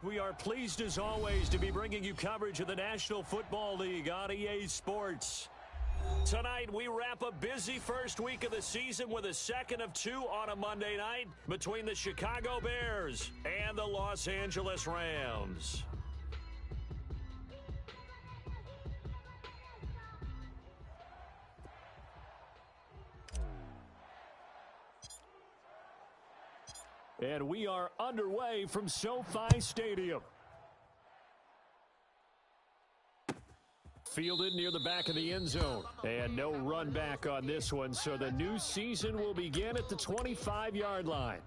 We are pleased as always to be bringing you coverage of the National Football League on EA Sports. Tonight we wrap a busy first week of the season with a second of two on a Monday night between the Chicago Bears and the Los Angeles Rams. And we are underway from SoFi Stadium. Fielded near the back of the end zone. And no run back on this one, so the new season will begin at the 25-yard line.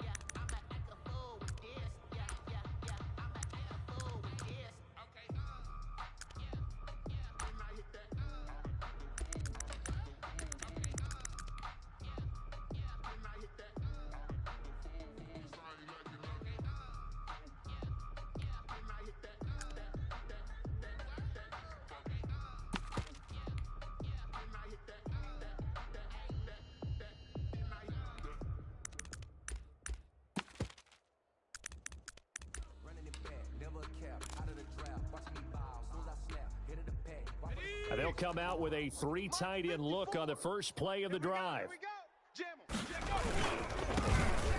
They'll come out with a three tight end look on the first play of the drive.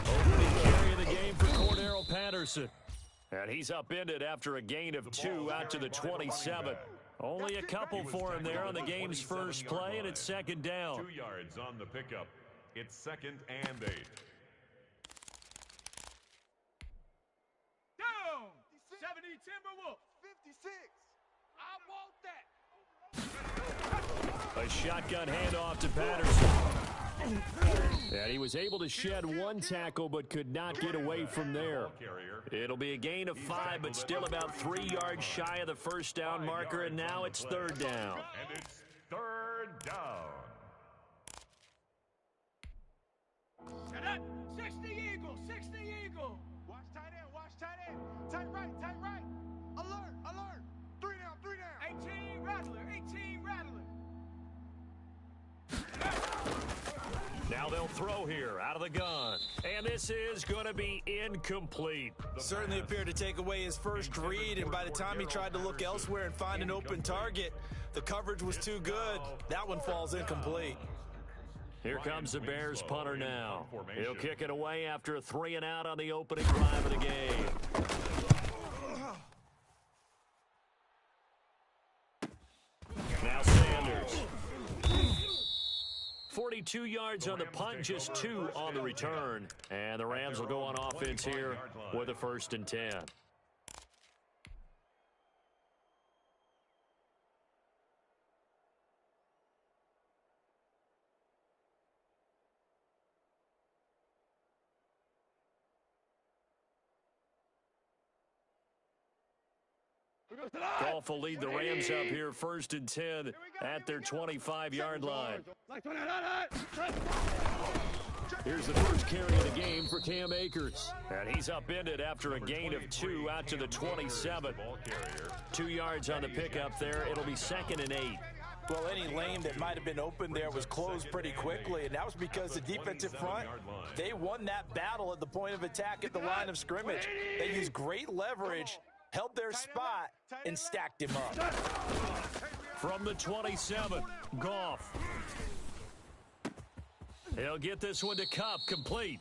Opening carry of the game for Cordero Patterson. And he's upended after a gain of 2 out to the 27. Only a couple for him there on the game's first play, and it's second down. 2 yards on the pickup. It's 2nd and 8. Down! 70 Timberwolves. 56. I want that. A shotgun handoff to Patterson. And he was able to shed one tackle but could not get away from there. It'll be a gain of 5 but still about 3 yards shy of the first down marker, and now it's third down. And it's third down. Set up. 60 Eagle. 60 Eagle. Watch tight end. Watch tight end. Tight right. Tight right. Alert. Alert. 3 down. 3 down. 18 Rattler. 18 Rattler. Now they'll throw here out of the gun. And this is going to be incomplete. Certainly appeared to take away his first read, and by the time he tried to look elsewhere and find an open target, the coverage was too good. That one falls incomplete. Here comes the Bears punter now. He'll kick it away after a 3 and out on the opening drive of the game. Now Sanders. 42 yards on the punt, just 2 on the return. And the Rams will go on offense here with a 1st and 10. Goff will lead the Rams up here 1st and 10 at their 25-yard line. Here's the first carry of the game for Cam Akers. And he's upended after a gain of 2 out to the 27. 2 yards on the pickup there. It'll be 2nd and 8. Well, any lane that might have been open there was closed pretty quickly, and that was because the defensive front, they won that battle at the point of attack at the line of scrimmage. They used great leverage, held their spot, and stacked him up. From the 27, Goff. He'll get this one to Kupp, complete.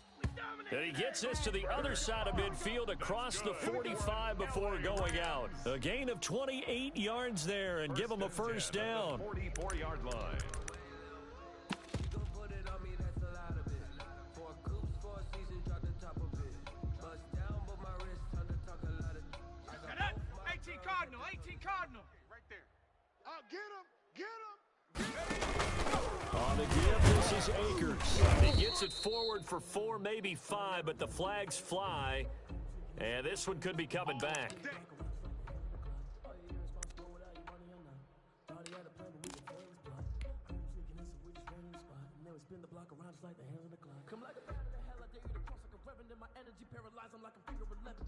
And he gets this to the other side of midfield across the 45 before going out. A gain of 28 yards there and give him a first down. 44-yard line. Cardinal, 18 Cardinal. Right there. Get him, get him. On the give, this is Akers. He gets it forward for 4, maybe 5, but the flags fly. And this one could be coming back.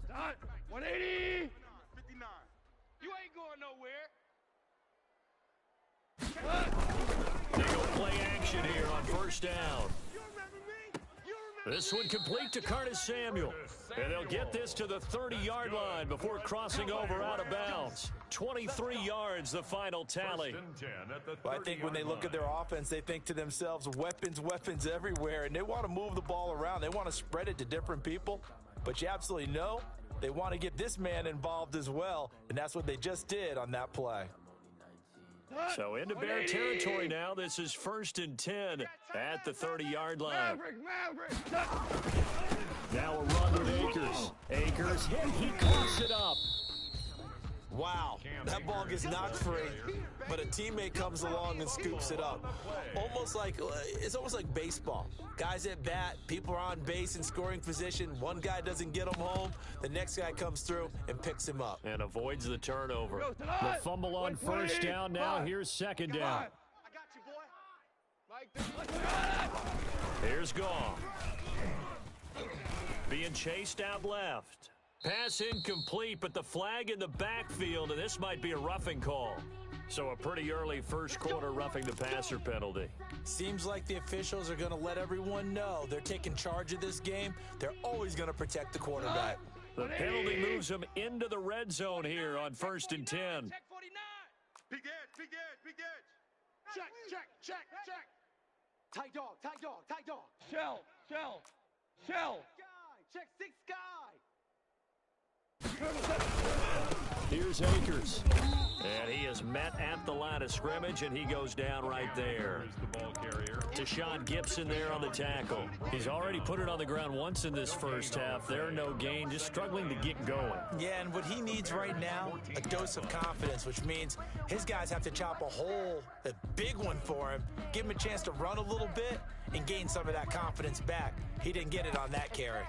Done. 180. 59. You ain't going nowhere. They go play action here on first down. You remember me? You remember This one complete to Curtis Samuel. And they'll get this to the 30-yard line before crossing over out of bounds. 23 yards, the final tally. Well, I think when they look at their offense, they think to themselves, weapons, weapons everywhere, and they want to move the ball around. They want to spread it to different people, but you absolutely know they want to get this man involved as well, and that's what they just did on that play. So into Bear territory now. This is 1st and 10 at the 30-yard line. Now a run with Akers. Akers hit. He coughs it up. Wow, that ball gets knocked free, but a teammate comes along and scoops it up. It's almost like baseball. Guys at bat, people are on base in scoring position. One guy doesn't get him home. The next guy comes through and picks him up. And avoids the turnover. The fumble on 1st down now. Here's 2nd down. Here's Goff. Being chased out left. Pass incomplete, but the flag in the backfield, and this might be a roughing call. So a pretty early first quarter roughing the passer penalty. Seems like the officials are going to let everyone know they're taking charge of this game. They're always going to protect the quarterback. The penalty moves them into the red zone here on 1st and 10. Check 49. Big edge. Check. Tight dog. Shell. Shell. Check 6 guy. Here's Akers. And he is met at the line of scrimmage, and he goes down right there. Deshaun Gibson there on the tackle. He's already put it on the ground once in this first half. There, no gain, just struggling to get going. Yeah, and what he needs right now, a dose of confidence, which means his guys have to chop a big one for him, give him a chance to run a little bit, and gain some of that confidence back. He didn't get it on that carry.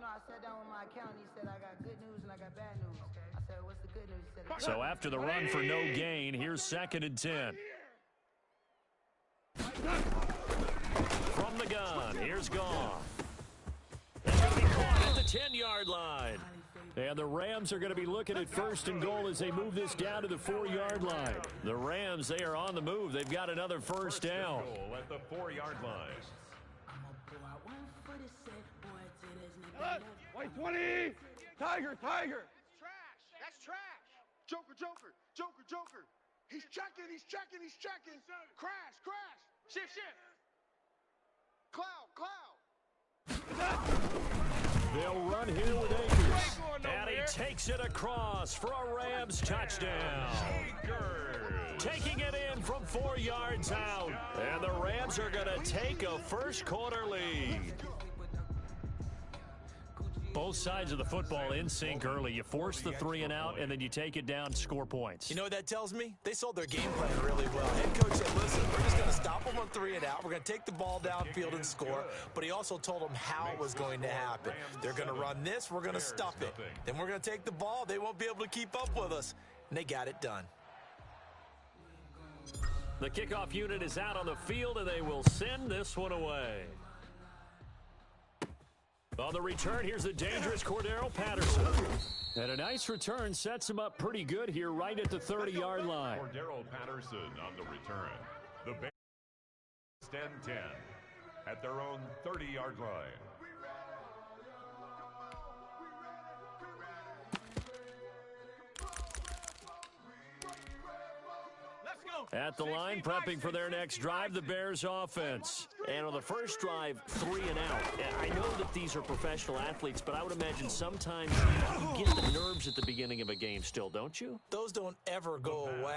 I sat down with my accountant. He said I got good news and I got bad news. I said, what's the good news? He said, So after the run for no gain, here's 2nd and 10. From the gun, here's Goff. It's going to be caught at the 10-yard line. And the Rams are going to be looking at 1st and goal as they move this down to the 4-yard line. The Rams, they are on the move. They've got another first down. Goal at the 4-yard line. White 20. Tiger. That's trash. Joker. He's checking. Crash. Shift. Cloud. They'll run here with Akers. And he takes it across for a Rams touchdown. Taking it in from 4 yards out. And the Rams are going to take a first quarter lead. Both sides of the football in sync early. You force the 3 and out, and then you take it down, score points. You know what that tells me? They sold their game plan really well. Head coach said, listen, we're just going to stop them on 3 and out. We're going to take the ball downfield and score. But he also told them how it was going to happen. They're going to run this. We're going to stuff it. Then we're going to take the ball. They won't be able to keep up with us. And they got it done. The kickoff unit is out on the field, and they will send this one away. On the return, here's the dangerous Cordero Patterson. And a nice return sets him up pretty good here right at the 30-yard line. Cordero Patterson on the return. The Bears stand 10 at their own 30-yard line. At the line, prepping for their next drive, the Bears offense. And on the first drive, 3 and out. I know that these are professional athletes, but I would imagine sometimes you get the nerves at the beginning of a game still, don't you? Those don't ever go away.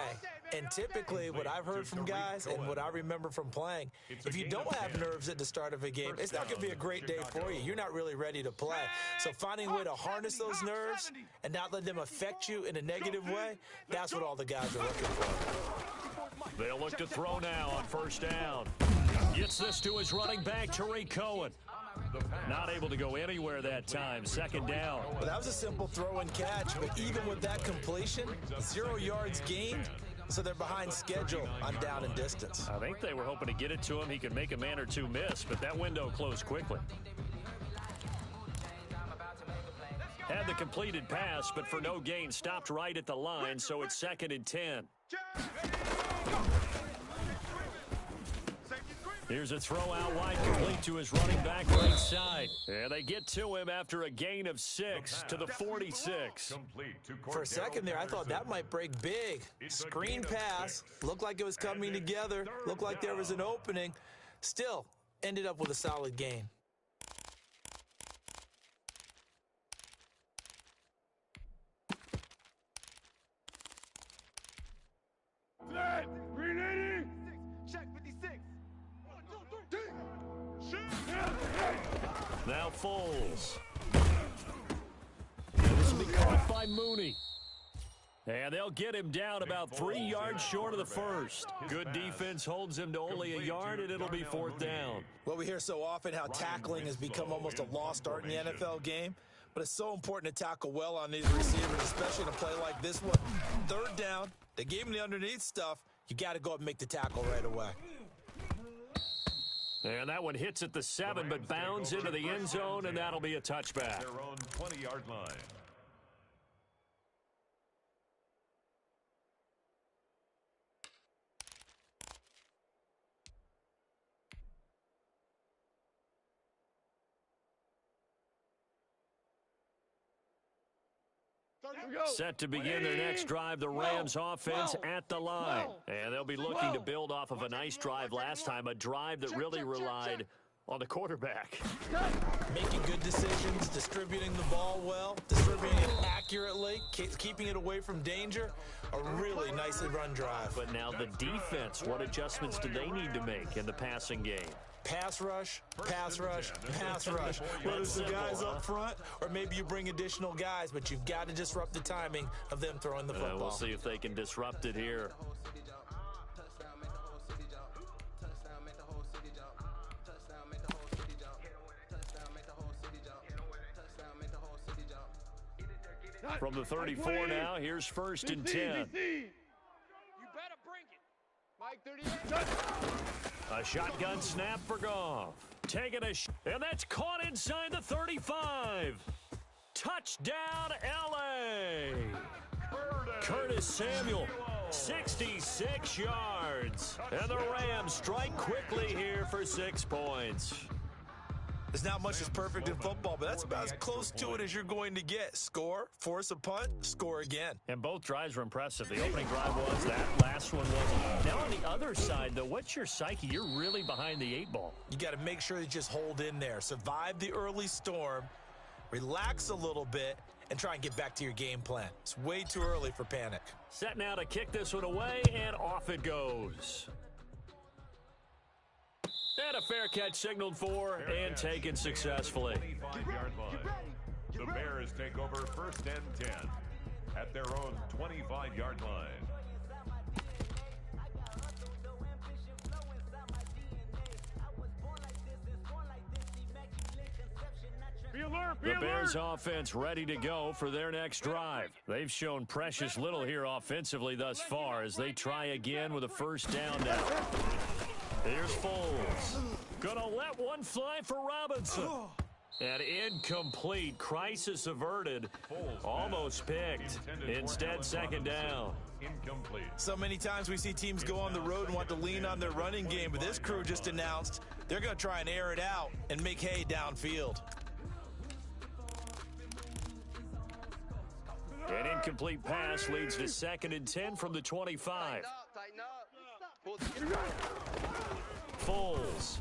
And typically what I've heard from guys and what I remember from playing, if you don't have nerves at the start of a game, it's not going to be a great day for you. You're not really ready to play. So finding a way to harness those nerves and not let them affect you in a negative way, that's what all the guys are looking for. They'll look to throw now on first down. Gets this to his running back, Tariq Cohen. Not able to go anywhere that time. 2nd down. Well, that was a simple throw and catch, but even with that completion, 0 yards gained, so they're behind schedule on down and distance. I think they were hoping to get it to him. He could make a man or two miss, but that window closed quickly. Had the completed pass, but for no gain, stopped right at the line, so it's 2nd and 10. Here's a throw out wide, complete to his running back right side. And they get to him after a gain of 6 to the 46. For a second there, I thought that might break big. Screen pass. Looked like it was coming together. Looked like there was an opening. Still, ended up with a solid gain. Set. 380. Check 56. 1, 2, 3. Now Foles. And this will be caught by Mooney. And they'll get him down about 3 yards short of the first. Good defense holds him to only a yard, and it'll be 4th down. Well, we hear so often how tackling has become almost a lost art in the NFL game, but it's so important to tackle well on these receivers, especially in a play like this one. 3rd down, they gave him the underneath stuff. You got to go up and make the tackle right away. And that one hits at the 7, but bounds into the end zone, and that'll be a touchback. Their own 20-yard line. Set to begin their next drive, the Rams offense at the line. And they'll be looking to build off of a nice drive last time, a drive that really relied on the quarterback. Making good decisions, distributing the ball well, distributing it accurately, keeping it away from danger. A really nicely run drive. But now the defense, what adjustments do they need to make in the passing game? Pass rush, pass rush, pass rush. Whether it's the guys up front or maybe you bring additional guys, but you've got to disrupt the timing of them throwing the football. We'll see if they can disrupt it here. From the 34 now, here's 1st and 10. You better bring it. Mike 38. A shotgun snap for Goff. Taking a and that's caught inside the 35. Touchdown, L.A. Curtis Samuel, 66 yards. And the Rams strike quickly here for 6 points. There's not much that's perfect in football, but that's about as close to it as you're going to get. Score, force a punt, score again. And both drives were impressive. The opening drive was, that last one was. Now on the other side, though, what's your psyche? You're really behind the 8 ball. You got to make sure you just hold in there. Survive the early storm, relax a little bit, and try and get back to your game plan. It's way too early for panic. Set now to kick this one away, and off it goes. And a fair catch signaled for and taken successfully. 25-yard line. The Bears take over 1st and 10 at their own 25-yard line. The Bears offense ready to go for their next drive. They've shown precious little here offensively thus far as they try again with a 1st down now. Here's Foles. Gonna let one fly for Robinson. And incomplete. Crisis averted. Almost picked. Instead, 2nd down. Incomplete. So many times we see teams go on the road and want to lean on their running game, but this crew just announced they're going to try and air it out and make hay downfield. An incomplete pass leads to 2nd and 10 from the 25. Foles.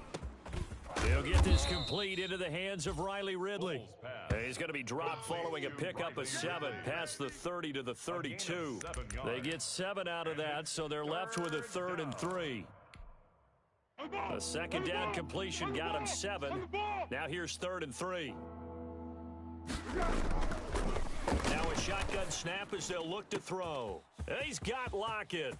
He'll get this complete into the hands of Riley Ridley. And he's going to be dropped following a pickup of 7 past the 30 to the 32. They get 7 out of that, so they're left with a 3rd and 3. A 2nd down completion got him 7. Now here's 3rd and 3. Now a shotgun snap as they'll look to throw. He's got Lockett.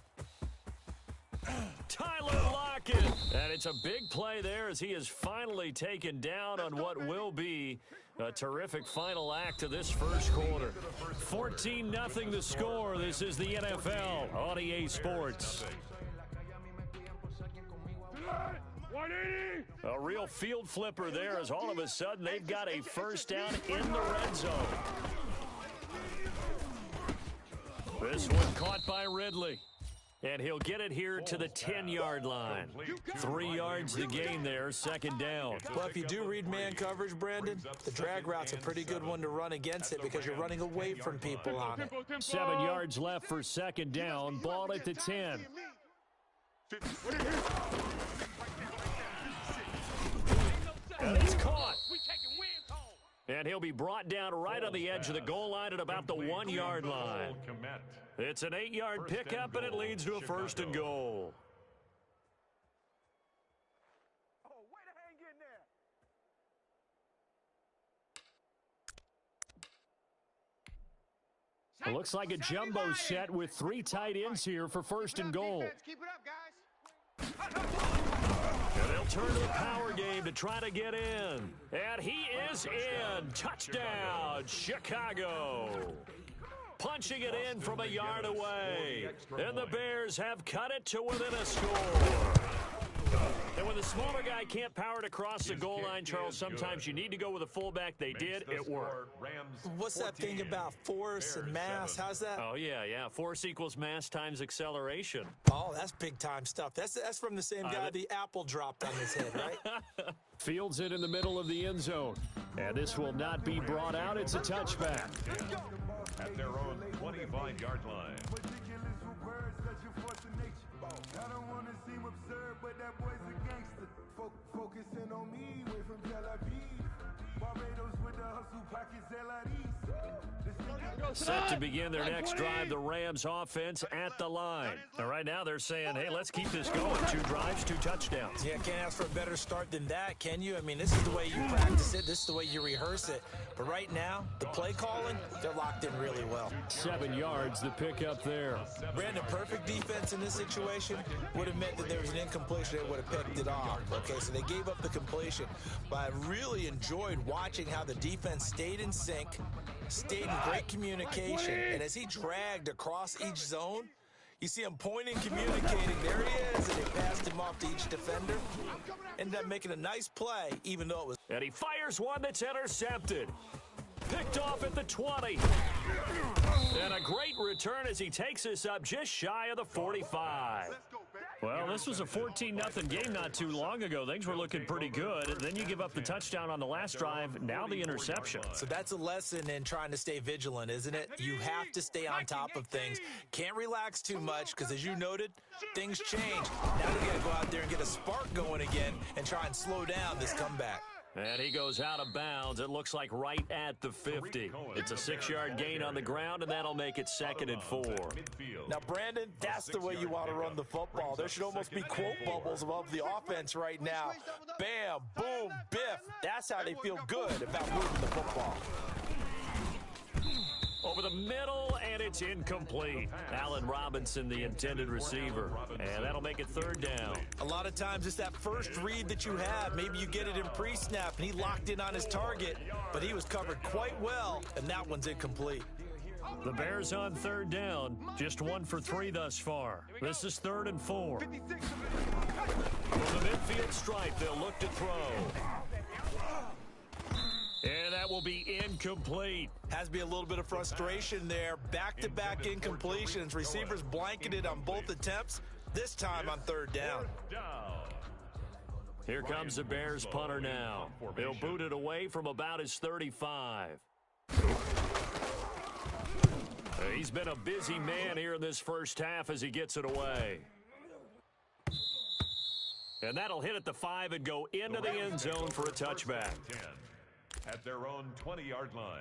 Tyler Lockett. And it's a big play there as he is finally taken down on what will be a terrific final act of this first quarter. 14-0 the score. This is the NFL on EA Sports. A real field flipper there as all of a sudden they've got a 1st down in the red zone. This one caught by Ridley. And he'll get it here to the 10-yard line. 3 yards to gain there, second down. Well, if you do read man coverage, Brandon, the drag route's a pretty good one to run against it because you're running away from people on it. 7 yards left for second down. Ball at the 10. And he's caught. And he'll be brought down right on the edge of the goal line at about the 1-yard line. It's an 8-yard pickup, and it leads to a first and goal. It looks like a jumbo set with 3 tight ends here for first and goal. Keep it up, guys. And they'll turn to the power game to try to get in. And he is in. Touchdown, Chicago. Punching it in from a yard away. And the Bears have cut it to within a score. And when the smaller guy can't power it across the goal line, Charles, sometimes you need to go with a fullback. They did. It worked. What's that thing about force and mass? How's that? Oh, yeah. Force equals mass times acceleration. Oh, that's big-time stuff. That's from the same guy the apple dropped on his head, right? Fields it in the middle of the end zone. And this will not be brought out. It's a touchback. At their own 25-yard line. I don't want to seem absurd, but that boy's a gangster. Focusing on me, way from Tel Aviv. Barbados with the hustle pockets, Set to begin their next drive, the Rams offense at the line. And right now they're saying, hey, let's keep this going. 2 drives, 2 touchdowns. Yeah, can't ask for a better start than that, can you? I mean, this is the way you practice it. This is the way you rehearse it. But right now, the play calling, they're locked in really well. 7 yards, the pickup there. Brandon, perfect defense in this situation would have meant that there was an incompletion. They would have picked it off. Okay, so they gave up the completion. But I really enjoyed watching how the defense stayed in sync, stayed in great communication, and as he dragged across each zone, you see him pointing, communicating. There he is, and they passed him off to each defender. Ended up making a nice play, even though it was... And he fires one that's intercepted. Picked off at the 20. And a great return as he takes us up just shy of the 45. Well, this was a 14-0 game not too long ago. Things were looking pretty good. Then you give up the touchdown on the last drive, now the interception. So that's a lesson in trying to stay vigilant, isn't it? You have to stay on top of things. Can't relax too much because, as you noted, things change. Now we got to go out there and get a spark going again and try and slow down this comeback. And he goes out of bounds. It looks like right at the 50. It's a 6-yard gain on the ground, and that'll make it 2nd and 4. Now, Brandon, that's the way you want to run the football. There should almost be quote bubbles above the offense right now. Bam, boom, biff. That's how they feel good about moving the football. Over the middle, and it's incomplete. Allen Robinson, the intended receiver. And that'll make it 3rd down. A lot of times it's that first read that you have. Maybe you get it in pre-snap, and he locked in on his target, but he was covered quite well, and that one's incomplete. The Bears on 3rd down. Just 1 for 3 thus far. This is 3rd and 4. From the midfield stripe, they'll look to throw. And that will be incomplete. Has to be a little bit of frustration there. Back-to-back incompletions. Receivers blanketed on both attempts, this time on 3rd down. Here comes the Bears punter now. He'll boot it away from about his 35. He's been a busy man here in this first half as he gets it away. And that'll hit at the 5 and go into the end zone for a touchback. At their own 20-yard line.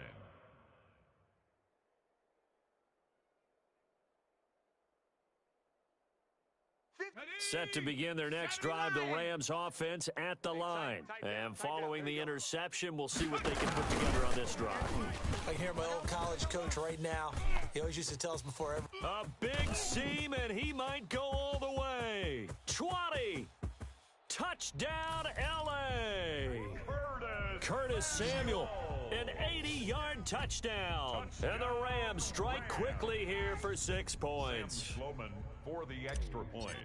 Set to begin their next drive, the Rams offense at the line. And following the interception, we'll see what they can put together on this drive. I can hear my old college coach right now. He always used to tell us before every... A big seam, and he might go all the way. 20. Touchdown, L.A. Curtis Samuel, an 80-yard touchdown. And the Rams strike quickly here for 6 points. Sloman for the extra point.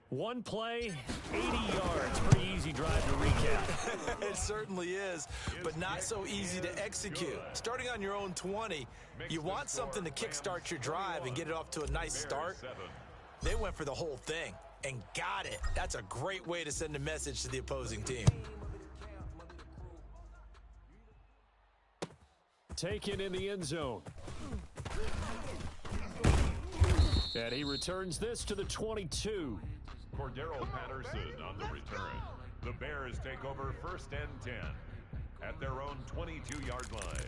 1 play, 80 yards. Pretty easy drive to recap. It certainly is, but not so easy to execute. Starting on your own 20, you want something to kickstart your drive and get it off to a nice start. They went for the whole thing and got it. That's a great way to send a message to the opposing team. Taken in the end zone. And he returns this to the 22. Cordero Patterson on the return. The Bears take over 1st and 10 at their own 22-yard line.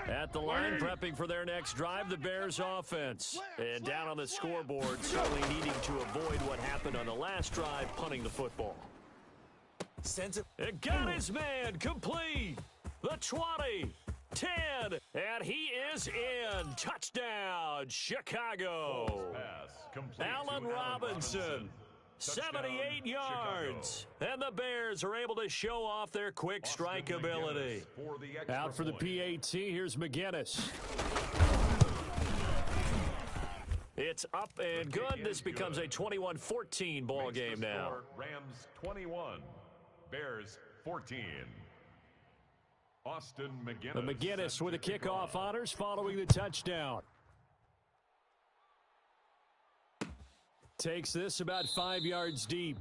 At the line, prepping for their next drive, the Bears offense. And down on the scoreboard, certainly needing to avoid what happened on the last drive, punting the football. It got his man complete. The 20, 10, and he is in. Touchdown, Chicago. Allen Robinson. 78 yards. And the Bears are able to show off their quick strike ability. Out for the PAT, here's McGinnis. It's up and good. This becomes a 21-14 ball game now. Rams 21, Bears 14. Austin McGinnis. The McGinnis with the kickoff honors following the touchdown. Takes this about 5 yards deep.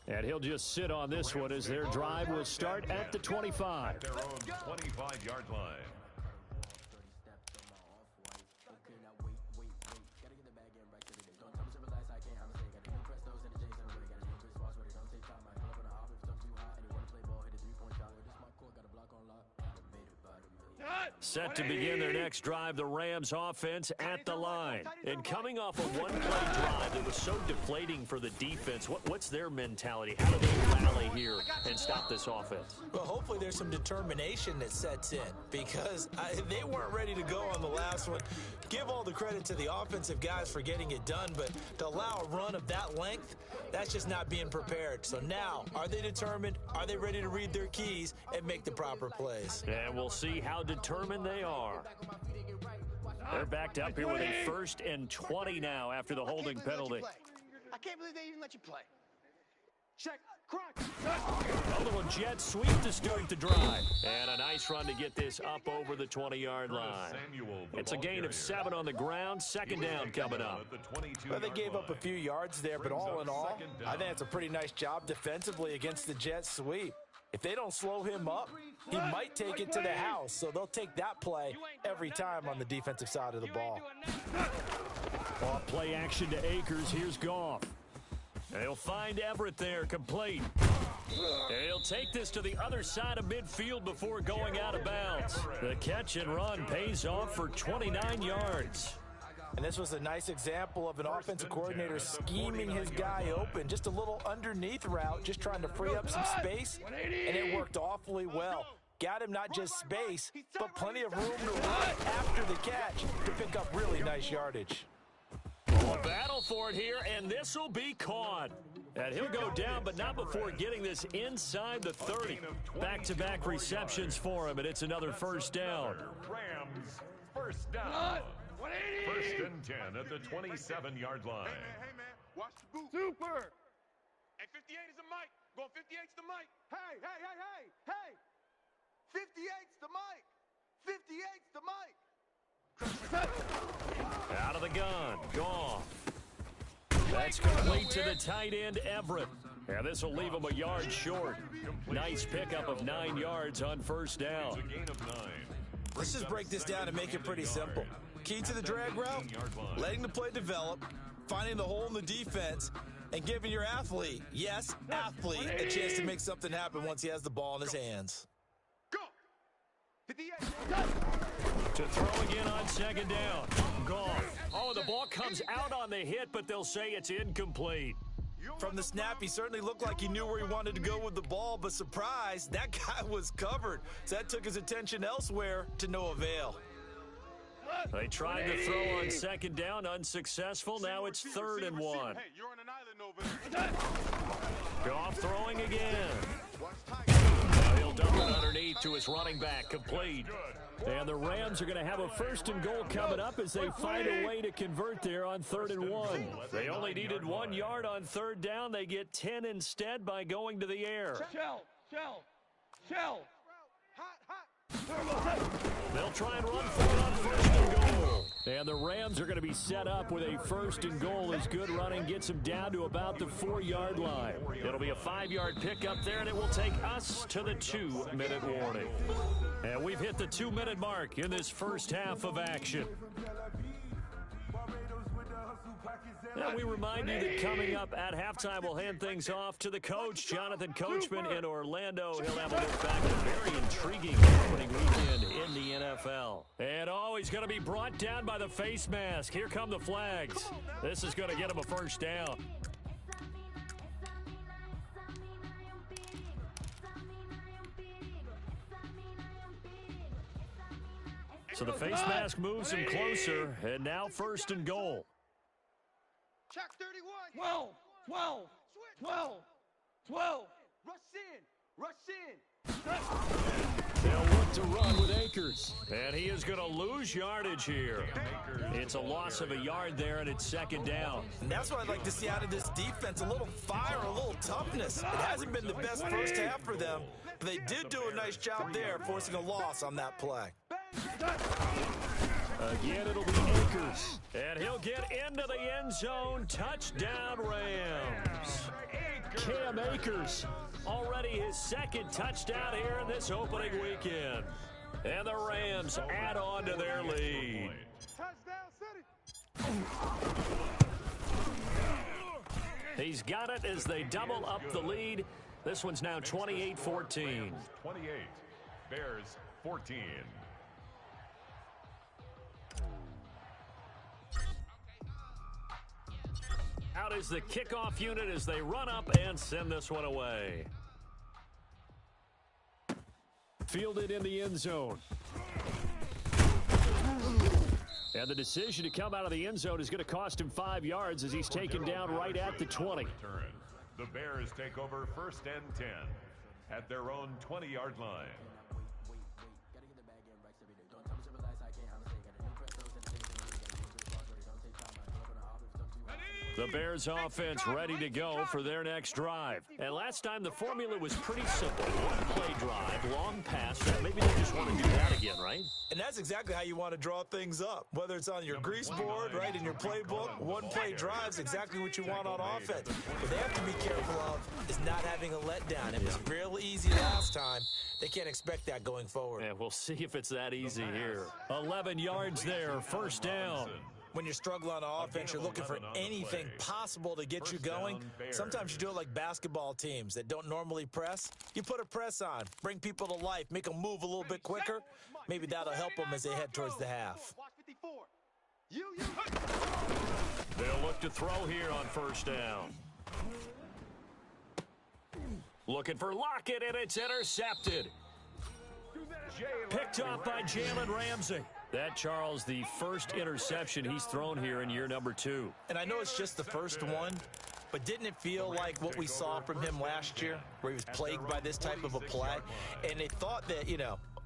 And he'll just sit on this one as their drive will start at the 25. At their own 25-yard line. Set to begin their next drive, the Rams offense at the line. And coming off a one-play drive that was so deflating for the defense, what's their mentality? How do they rally here and stop this offense? Well, hopefully there's some determination that sets in because they weren't ready to go on the last one. Give all the credit to the offensive guys for getting it done, but to allow a run of that length, that's just not being prepared. So now, are they determined? Are they ready to read their keys and make the proper plays? And we'll see how determined they are. They're backed up here with a 1st and 20 now after the holding penalty. I can't believe they even let you play. Check. Crunch. A little jet sweep to start the drive. And a nice run to get this up over the 20-yard line. It's a gain of 7 on the ground. 2nd down coming up. Well, they gave up a few yards there, but all in all, I think it's a pretty nice job defensively against the jet sweep. If they don't slow him up, he might take it to the house, so they'll take that play every time on the defensive side of the ball. Off play action to Akers. Here's Goff. They'll find Everett there, complete. He'll take this to the other side of midfield before going out of bounds. The catch and run pays off for 29 yards. And this was a nice example of an offensive coordinator scheming his guy open. Just a little underneath route, just trying to free up some space, and it worked awfully well. Got him not just space, but plenty of room to run after the catch to pick up really nice yardage. A battle for it here, and this will be caught. And he'll go down, but not before getting this inside the 30. Back-to-back receptions for him, and it's another 1st down. Rams, 1st down. 1st and 10 at the 27-yard line. Hey, man, watch the boot. Super. Hey, 58 is the mic. Going 58's the mic. Hey. 58's the mic. 58's the mic. Out of the gun, Goff. That's complete to the tight end, Everett. And this will leave him a yard short. Nice pickup of 9 yards on 1st down. Let's just break this down and make it pretty simple. Key to the drag route, letting the play develop, finding the hole in the defense, and giving your athlete, yes, athlete, a chance to make something happen once he has the ball in his hands. Go. 58. To throw again on 2nd down. Goff. Oh, the ball comes out on the hit, but they'll say it's incomplete. From the snap, he certainly looked like he knew where he wanted to go with the ball, but surprise, that guy was covered. So that took his attention elsewhere to no avail. They tried to throw on 2nd down, unsuccessful. Now it's 3rd and 1. Hey, you're on an island over there. Goff throwing again. Now he'll dump it underneath to his running back, complete. And the Rams are going to have a 1st and goal coming up as they find a way to convert there on 3rd and 1. They only needed 1 yard on 3rd down. They get 10 instead by going to the air. Shell. Hot. They'll try and run for it on first and goal. And the Rams are going to be set up with a first and goal as good running gets them down to about the 4-yard line. It'll be a 5-yard pickup there, and it will take us to the 2-minute warning. And we've hit the 2-minute mark in this first half of action. And we remind you that coming up at halftime, we'll hand things off to the coach, Jonathan Coachman in Orlando. He'll have a look back at a very intriguing opening weekend in the NFL. And he's going to be brought down by the face mask. Here come the flags. This is going to get him a first down. So the face mask moves him closer, and now first and goal. Check 31. 12. Rush in. They'll look to run with Akers. And he is going to lose yardage here. It's a loss of a yard there, and it's second down. And that's what I'd like to see out of this defense, a little fire, a little toughness. It hasn't been the best first half for them, but they did do a nice job there, forcing a loss on that play. Again, it'll be Akers. And he'll get into the end zone. Touchdown, Rams. Cam Akers, already his second touchdown here in this opening weekend. And the Rams add on to their lead. He's got it as they double up the lead. This one's now 28-14. 28, Bears 14. Out is the kickoff unit as they run up and send this one away. Fielded in the end zone. And the decision to come out of the end zone is going to cost him 5 yards as he's taken down right at the 20. The Bears take over first and 10 at their own 20-yard line. The Bears offense ready to go for their next drive. And last time the formula was pretty simple. One-play drive, long pass. Maybe they just want to do that again, right? And that's exactly how you want to draw things up. Whether it's on your grease board, right, in your playbook, one-play drive's exactly what you want on offense. What they have to be careful of is not having a letdown. It was real easy last time. They can't expect that going forward. And we'll see if it's that easy here. 11 yards there, first down. When you're struggling on offense, you're looking for anything possible to get you going. Sometimes you do it like basketball teams that don't normally press. You put a press on, bring people to life, make them move a little bit quicker. Maybe that'll help them as they head towards the half. They'll look to throw here on first down. Looking for Lockett, and it's intercepted. Picked off by Jalen Ramsey. That, Charles, the first interception he's thrown here in year number 2. And I know it's just the first one, but didn't it feel like what we saw from him last year, where he was plagued by this type of a play? And they thought that,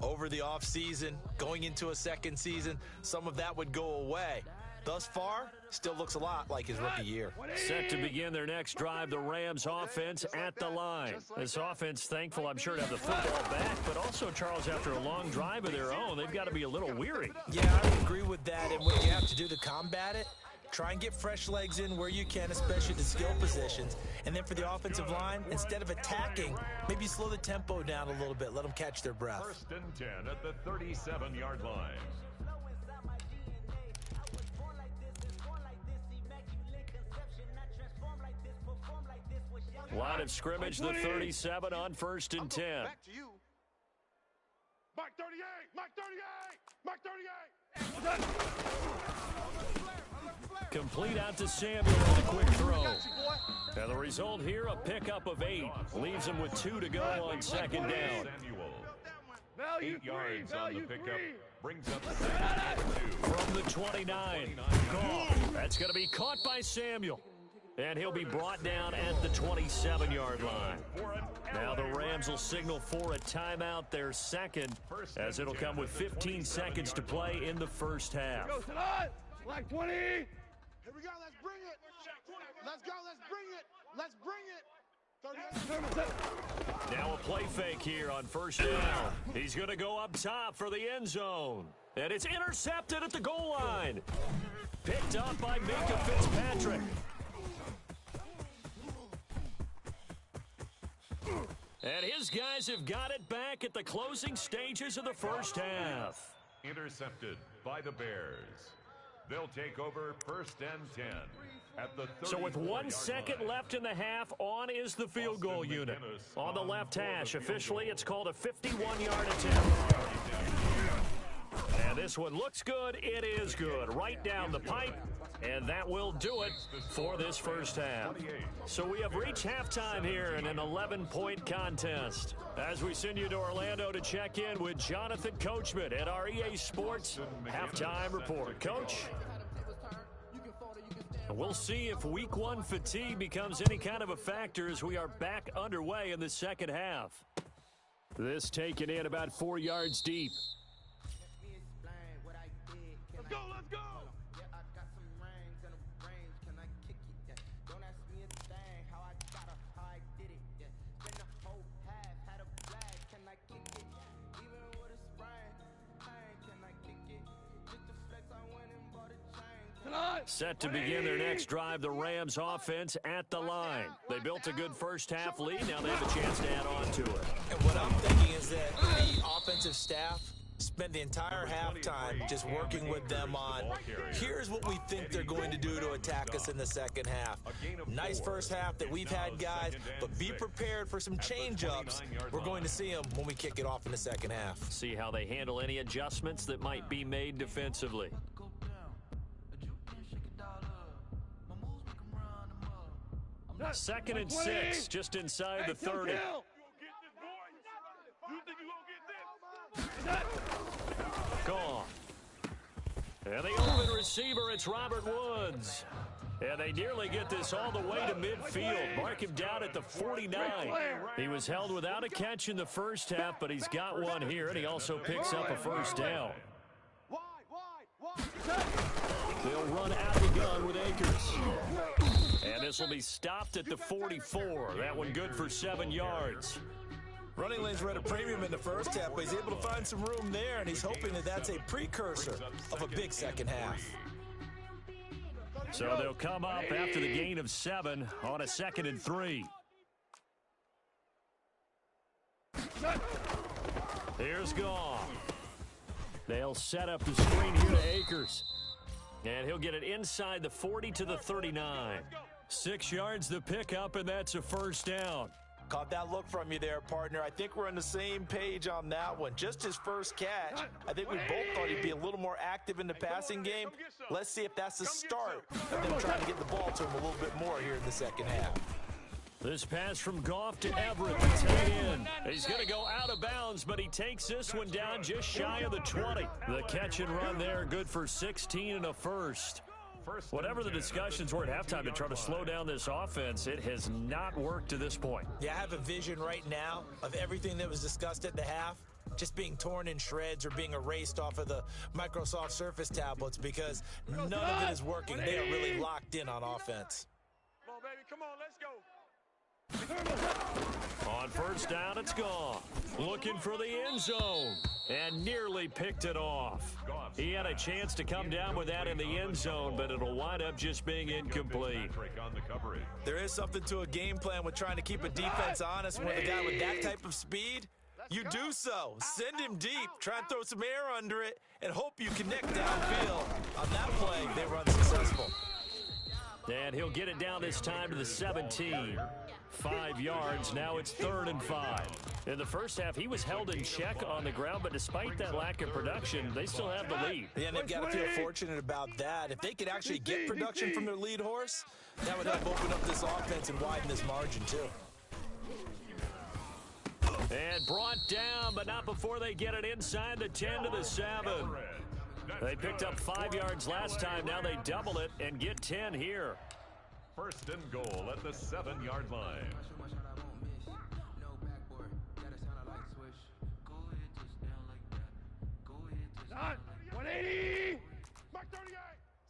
over the offseason, going into a second season, some of that would go away. Thus far, still looks a lot like his rookie year. Set to begin their next drive, the Rams offense at the line. This offense, thankful, I'm sure, to have the football back, but also, Charles, after a long drive of their own, they've got to be a little weary. Yeah, I would agree with that, and what you have to do to combat it, try and get fresh legs in where you can, especially the skill positions. And then for the offensive line, instead of attacking, maybe slow the tempo down a little bit, let them catch their breath. First and 10 at the 37-yard line. Line of scrimmage, the 37 on first and 10. Back to you. Mark 38, Mark 38, Mark 38. Complete out to Samuel with a quick throw. And the result here, a pickup of 8. Leaves him with 2 to go on second down. 8 yards on the pickup. Brings up the second and 2. From the 29. That's going to be caught by Samuel. And he'll be brought down at the 27-yard line. Now the Rams will signal for a timeout, their second, as it'll come with 15 seconds to play in the first half. Like 20. Here we go, let's bring it. Let's go, let's bring it. Let's bring it. Now a play fake here on first down. He's going to go up top for the end zone. And it's intercepted at the goal line. Picked up by Minka Fitzpatrick. And his guys have got it back at the closing stages of the first half. Intercepted by the Bears. They'll take over first and 10 at the 30. So with 1 second left in the half, on is the field goal unit. On the left hash, officially it's called a 51-yard attempt. And this one looks good. It is good. Right down the pipe. And that will do it for this first half. So we have reached halftime here in an 11-point contest. As we send you to Orlando to check in with Jonathan Coachman at our EA Sports Halftime Report. Coach? We'll see if week one fatigue becomes any kind of a factor as we are back underway in the second half. This taken in about 4 yards deep. Let's go, let's go! Set to begin their next drive, the Rams offense at the line. They built a good first half lead. Now they have a chance to add on to it. And what I'm thinking is that the offensive staff spent the entire halftime just working with them on, here's what we think they're going to do to attack us in the second half. Nice first half that we've had, guys, but be prepared for some change-ups. We're going to see them when we kick it off in the second half. See how they handle any adjustments that might be made defensively. Second and 6, just inside the 30. Gone. And the open receiver, it's Robert Woods. And they nearly get this all the way to midfield. Mark him down at the 49. He was held without a catch in the first half, but he's got one here, and he also picks up a first down. They'll run out of the gun with Akers. And this will be stopped at the 44. That one good for 7 yards. Running lanes were at a premium in the first half, but he's able to find some room there, and he's hoping that that's a precursor of a big second half. So they'll come up after the gain of 7 on a 2nd and 3. Here's Goff. They'll set up the screen here to Akers. And he'll get it inside the 40 to the 39. 6 yards the pickup, and that's a first down. Caught that look from you there, partner. I think we're on the same page on that one. Just his first catch. I think we both thought he'd be a little more active in the passing game. Let's see if that's the start of them trying to get the ball to him a little bit more here in the second half. This pass from Goff to Everett, the tight end. He's going to go out of bounds, but he takes this one down just shy of the 20. The catch and run there, good for 16 and a first. Whatever the discussions were at halftime to try to slow down this offense, it has not worked to this point. Yeah, I have a vision right now of everything that was discussed at the half just being torn in shreds or being erased off of the Microsoft Surface tablets because none of it is working. They are really locked in on offense. Come on, baby, come on, let's go. On first down, it's Goff. Looking for the end zone. And nearly picked it off. He had a chance to come down with that in the end zone, but it'll wind up just being incomplete. There is something to a game plan with trying to keep a defense honest when a guy with that type of speed, you do so. Send him deep, try and throw some air under it, and hope you connect downfield. On that play, they were unsuccessful. And he'll get it down this time to the 17. 5 yards, now it's 3rd and 5. In the first half, he was held in check on the ground, but despite that lack of production, they still have the lead. Yeah, and they've got to feel fortunate about that. If they could actually get production from their lead horse, that would help open up this offense and widen this margin, too. And brought down, but not before they get it inside the 10 to the 7. They picked up 5 yards last time. Now they double it and get 10 here. First and goal at the 7-yard line. 180! Mark 38!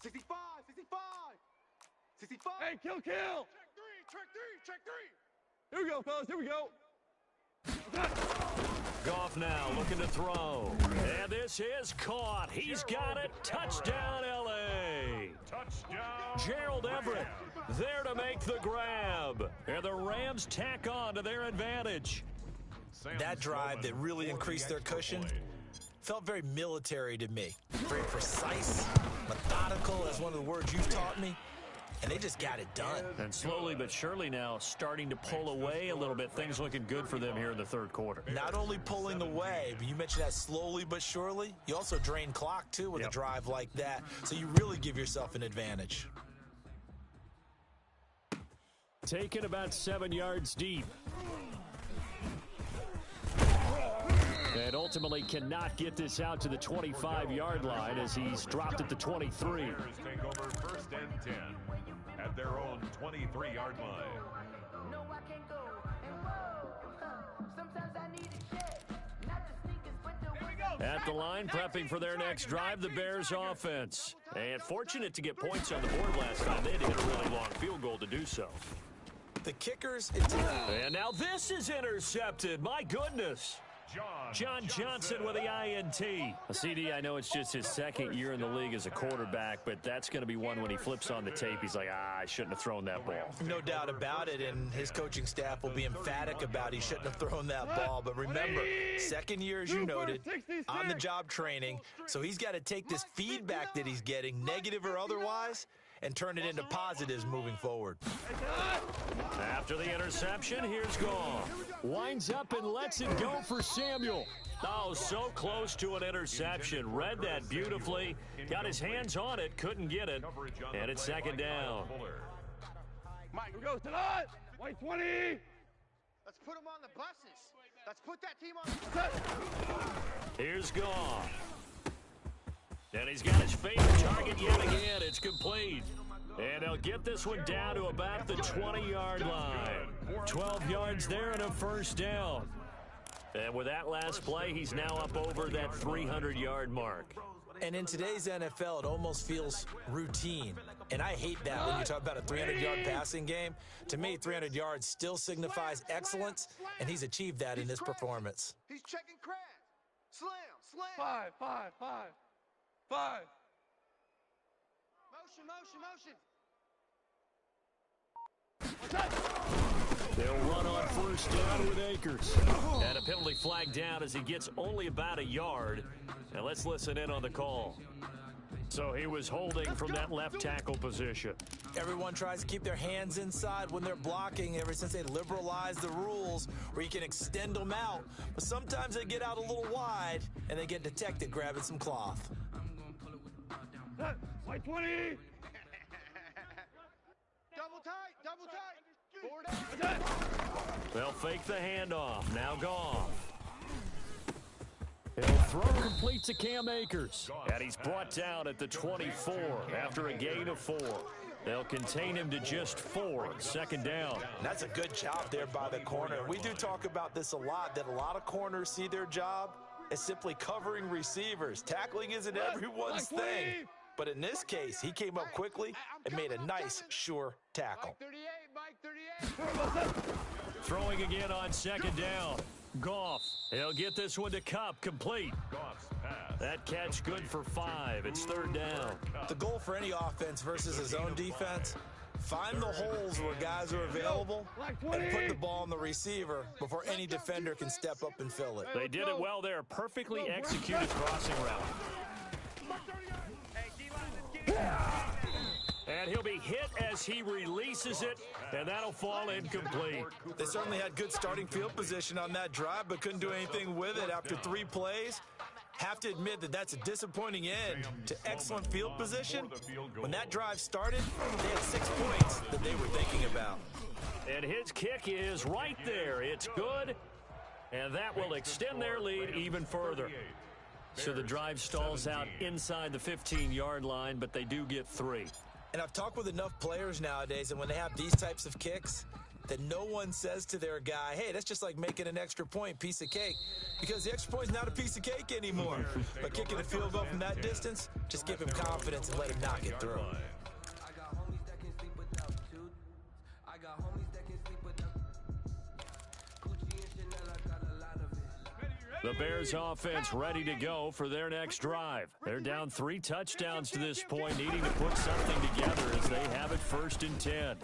65! 65! 65! Hey, kill! Check three! Here we go, fellas. Here we go. Goff now looking to throw. And this is caught. He's got it. Touchdown, L.A. Touchdown. Gerald Everett there to make the grab. And the Rams tack on to their advantage. That drive that really increased their cushion felt very military to me. Very precise, methodical, as one of the words you've taught me. And they just got it done. And slowly but surely now starting to pull away a little bit. Things looking good for them here in the third quarter. Not only pulling away, but you mentioned that slowly but surely. You also drain clock, too, with a drive like that. So you really give yourself an advantage. Taken about 7 yards deep. And ultimately cannot get this out to the 25-yard line as he's dropped at the 23. Bears take over 1st and 10 at their own 23-yard line. No, I can't go. And whoa, sometimes I need a check. Not the sneakers, but the At the line, prepping for their next drive, the Bears offense. And fortunate to get points on the board last time. They had to hit a really long field goal to do so. The kickers... And now this is intercepted. My goodness. John Johnson with the INT. CD, I know it's just his second year in the league as a quarterback, but that's going to be one when he flips on the tape. He's like, I shouldn't have thrown that ball. No doubt about it, and his coaching staff will be emphatic about he shouldn't have thrown that ball. But remember, second year, as you noted, on-the-job training, so he's got to take this feedback that he's getting, negative or otherwise, and turn it into positives moving forward. After the interception, here's Goff. Winds up and lets it go for Samuel. Oh, so close to an interception. Read that beautifully. Got his hands on it, couldn't get it. And it's second down. Mike, here we go. Tonight. White 20. Let's put them on the buses. Let's put that team on the Here's Goff. And he's got his favorite target yet again. It's complete. And they'll get this one down to about the 20-yard line. 12 yards there and a first down. And with that last play, he's now up over that 300-yard mark. And in today's NFL, it almost feels routine. And I hate that when you talk about a 300-yard passing game. To me, 300 yards still signifies excellence, and he's achieved that in this performance. He's checking crabs. Slam, slam. 5, 5, 5. 5. Motion. They'll run on first down with Akers. And a penalty flag down as he gets only about a yard. And let's listen in on the call. So he was holding from that left tackle position. Everyone tries to keep their hands inside when they're blocking ever since they liberalized the rules where you can extend them out. But sometimes they get out a little wide and they get detected grabbing some cloth. White 20. Double tight. 4 down. They'll fake the handoff. Now Goff. He'll throw complete to Cam Akers. And he's brought down at the 24 after a gain of 4. They'll contain him to just 4. Second down. That's a good job there by the corner. We do talk about this a lot, that a lot of corners see their job as simply covering receivers. Tackling isn't everyone's thing. But in this case, he came up quickly and made a nice, sure tackle. Mike 38. Throwing again on second down. Goff. He'll get this one to Kupp, complete. That catch good for 5. It's third down. The goal for any offense versus his own defense, find the holes where guys are available and put the ball on the receiver before any defender can step up and fill it. They did it well there. Perfectly executed crossing route. And he'll be hit as he releases it, and that'll fall incomplete. They certainly had good starting field position on that drive, but couldn't do anything with it after 3 plays. Have to admit that that's a disappointing end to excellent field position. When that drive started, they had 6 points that they were thinking about. And his kick is right there. It's good, and that will extend their lead even further. So the drive stalls out inside the 15-yard line, but they do get 3. And I've talked with enough players nowadays, and when they have these types of kicks, that no one says to their guy, hey, that's just like making an extra point, piece of cake. Because the extra point is not a piece of cake anymore. But kicking a field goal from that distance, just give him confidence and let him knock it through. The Bears offense ready to go for their next drive. They're down 3 touchdowns to this point, needing to put something together as they have it 1st and 10.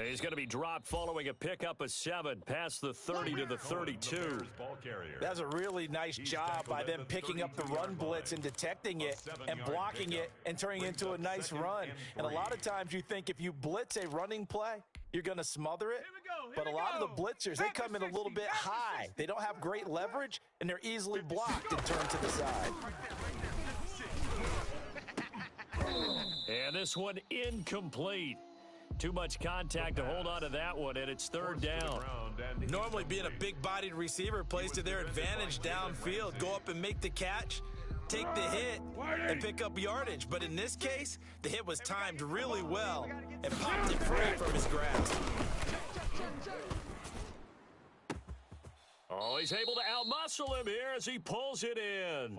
He's going to be dropped following a pickup of 7 past the 30 to the 32. That's a really nice job by them picking up the run blitz and detecting it and blocking it and turning it into a nice run. And a lot of times you think if you blitz a running play, you're going to smother it. But a lot of the blitzers, they come in a little bit high. They don't have great leverage, and they're easily blocked and turned to the side. And this one incomplete. Too much contact to hold on to that one, and it's 3rd down. Normally being a big-bodied receiver plays to their advantage downfield. Go up and make the catch, take the hit, and pick up yardage. But in this case, the hit was timed really well and popped it free from his grasp. Oh, he's able to outmuscle him here as he pulls it in.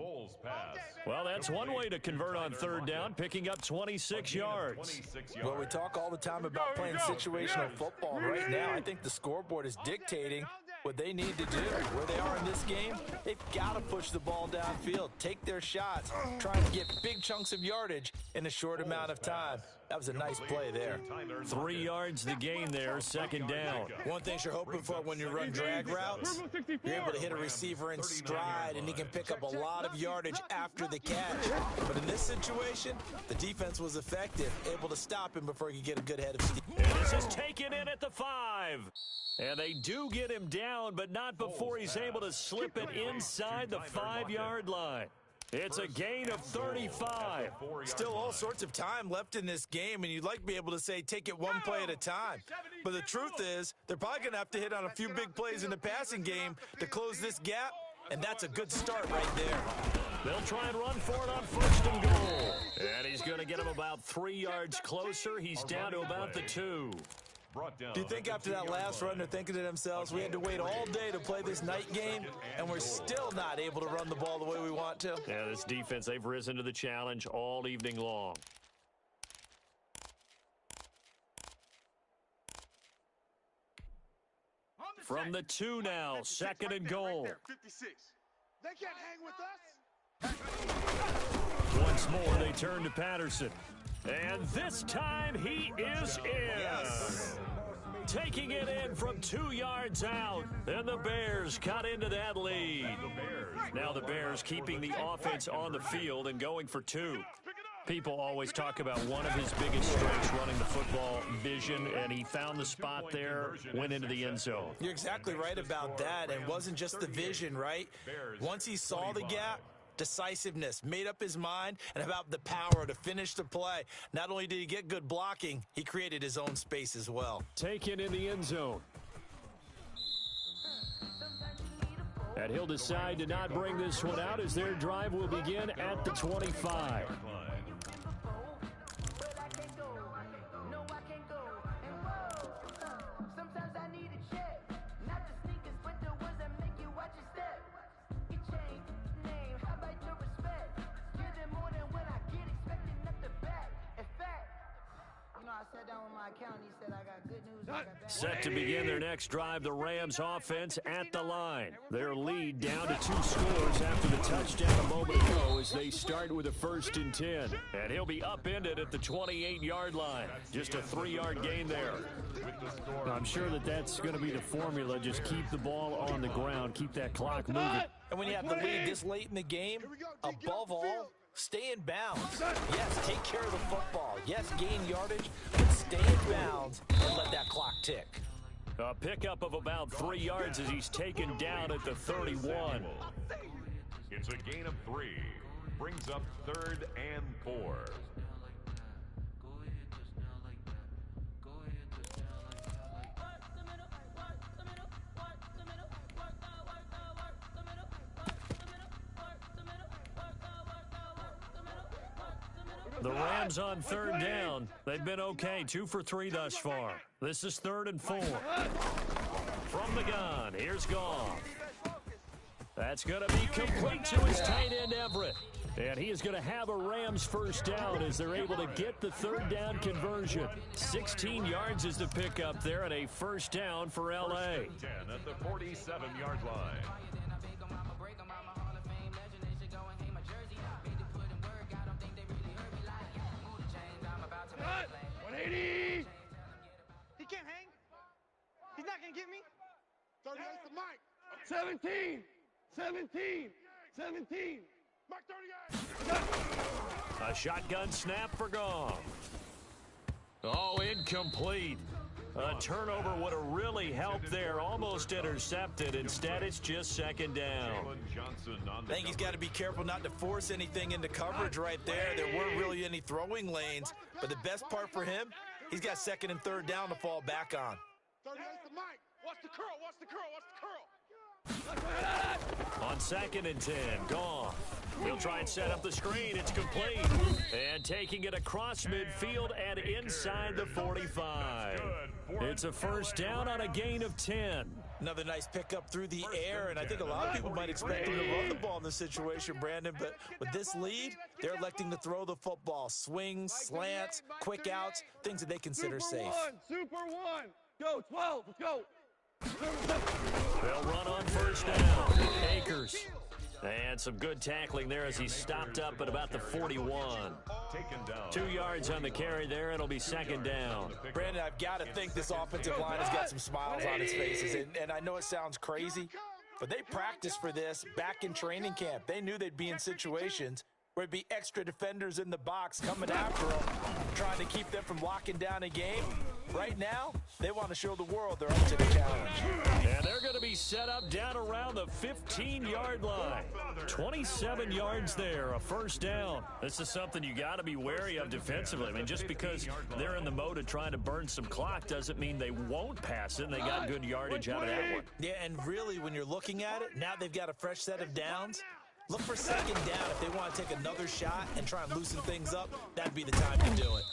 Well, that's one way to convert on 3rd down, picking up 26 yards. Well, we talk all the time about playing situational football. Right now, I think the scoreboard is dictating what they need to do. Where they are in this game, they've got to push the ball downfield, take their shots, try and get big chunks of yardage in a short amount of time. That was a nice play there. 3 yards the gain there, 2nd down. One thing you're hoping for when you run drag routes, you're able to hit a receiver in stride, and he can pick up a lot of yardage after the catch. But in this situation, the defense was effective, able to stop him before he could get a good head of steam. And this is taken in at the 5. And they do get him down, but not before he's able to slip it inside the 5-yard line. It's a gain of 35. Still all sorts of time left in this game, and you'd like to be able to say take it one play at a time. But the truth is, they're probably going to have to hit on a few big plays in the passing game to close this gap, and that's a good start right there. They'll try and run for it on 1st and goal. And he's going to get him about 3 yards closer. He's down to about the 2. Do you think after that last run they're thinking to themselves, we had to wait all day to play this night game, and we're still not able to run the ball the way we want to? Yeah, this defense, they've risen to the challenge all evening long. From the 2 now, 2nd and goal. 56. They can't hang with us. Once more, they turn to Patterson. And this time he is in. Taking it in from 2 yards out. And the Bears cut into that lead. Now the Bears keeping the offense on the field and going for 2. People always talk about one of his biggest strengths running the football, vision, and he found the spot there, went into the end zone. You're exactly right about that. And it wasn't just the vision, right? Once he saw the gap, decisiveness, made up his mind, and about the power to finish the play. Not only did he get good blocking, he created his own space as well. Taken in the end zone. And he'll decide to not bring this one out as their drive will begin at the 25. Set to begin their next drive, the Rams offense at the line. Their lead down to 2 scores after the touchdown a moment ago as they start with a 1st and 10. And he'll be upended at the 28-yard line. Just a 3-yard gain there. I'm sure that's going to be the formula. Just keep the ball on the ground, keep that clock moving. And when you have the lead this late in the game, above all, stay in bounds. Yes, take care of the football. Yes, gain yardage, but stay in bounds and let that clock tick. A pickup of about 3 yards as he's taken down at the 31. It's a gain of 3. Brings up 3rd and 4. The Rams on 3rd down. They've been okay, 2 for 3 thus far. This is 3rd and 4. From the gun, here's Goff. That's going to be complete to his tight end, Everett. And he is going to have a Rams first down as they're able to get the third down conversion. 16 yards is the pickup there and a first down for L.A. 10 at the 47-yard line. Cut! 180! He can't hang. He's not going to get me. 38 to Mike. 17! 17! 17! Mike 38! A shotgun snap for Goff. Oh, incomplete. A turnover would have really helped there. Almost intercepted. Instead, it's just second down. I think he's got to be careful not to force anything into coverage right there. There weren't really any throwing lanes. But the best part for him, he's got second and third down to fall back on. 38 to Mike. Watch the curl. Watch the curl. Watch the curl. On second and 10, Goff. He'll try and set up the screen. It's complete. And taking it across midfield and inside the 45. It's a first down on a gain of 10. Another nice pickup through the air, and I think a lot of people might expect him to run the ball in this situation, Brandon, but with this lead, they're electing to throw the football. Swings, slants, quick outs, things that they consider safe. Super one. Go, 12. Let's go. They'll run on first down. Akers. And some good tackling there as he stopped up at about the 41. 2 yards on the carry there. It'll be second down. Brandon, I've got to think this offensive line has got some smiles on its faces. And I know it sounds crazy, but they practiced for this back in training camp. They knew they'd be in situations where it'd be extra defenders in the box coming after them, trying to keep them from locking down a game. Right now, they want to show the world they're up to the challenge. And they're going to be set up down around the 15-yard line. 27 yards there, a first down. This is something you got to be wary of defensively. I mean, just because they're in the mode of trying to burn some clock doesn't mean they won't pass it, and they got good yardage out of that one. Yeah, and really, when you're looking at it, now they've got a fresh set of downs. Look for second down if they want to take another shot and try and loosen things up. That'd be the time to do it.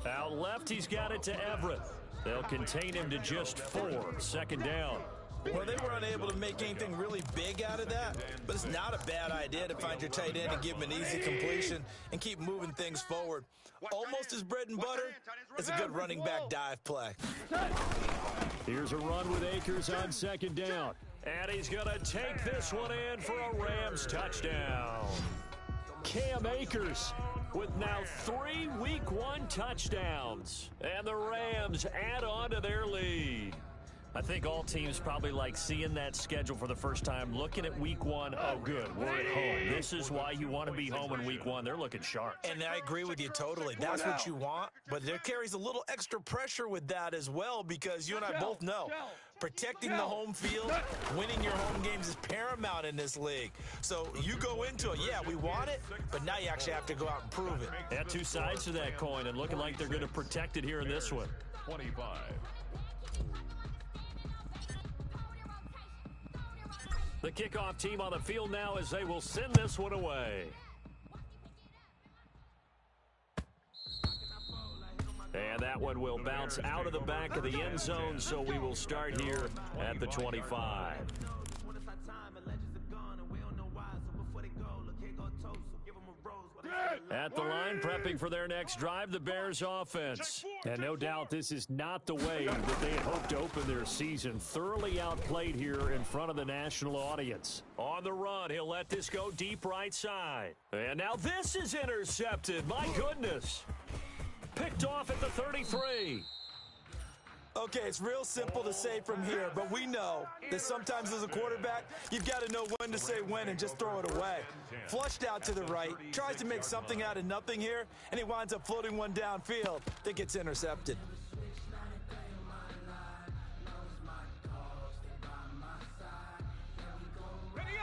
Out left, he's got it to Everett. They'll contain him to just 4. Second down. Well, they were unable to make anything really big out of that, but it's not a bad idea to find your tight end and give him an easy completion and keep moving things forward. Almost as bread and butter as a good running back dive play. Here's a run with Akers on second down. And he's going to take this one in for a Rams touchdown. Cam Akers with now 3 Week 1 touchdowns. And the Rams add on to their lead. I think all teams probably like seeing that schedule for the first time, looking at Week 1. Oh, good, we're at home. This is why you want to be home in Week 1. They're looking sharp. And I agree with you totally. That's what you want. But there carries a little extra pressure with that as well, because you and I both know protecting the home field, winning your home games is paramount in this league. So you go into it, yeah, we want it, but now you actually have to go out and prove it. Yeah, 2 sides to that coin, and looking like they're going to protect it here in this one. 25. The kickoff team on the field now as they will send this one away. And that one will bounce out of the back of the end zone, so we will start here at the 25. At the line, prepping for their next drive, the Bears offense. And no doubt this is not the way that they had hoped to open their season. Thoroughly outplayed here in front of the national audience. On the run, he'll let this go deep right side. And now this is intercepted. My goodness. Picked off at the 33. Okay, it's real simple to say from here, but we know that sometimes as a quarterback, you've got to know when to say when and just throw it away. Flushed out to the right, tries to make something out of nothing here, and he winds up floating one downfield that gets intercepted.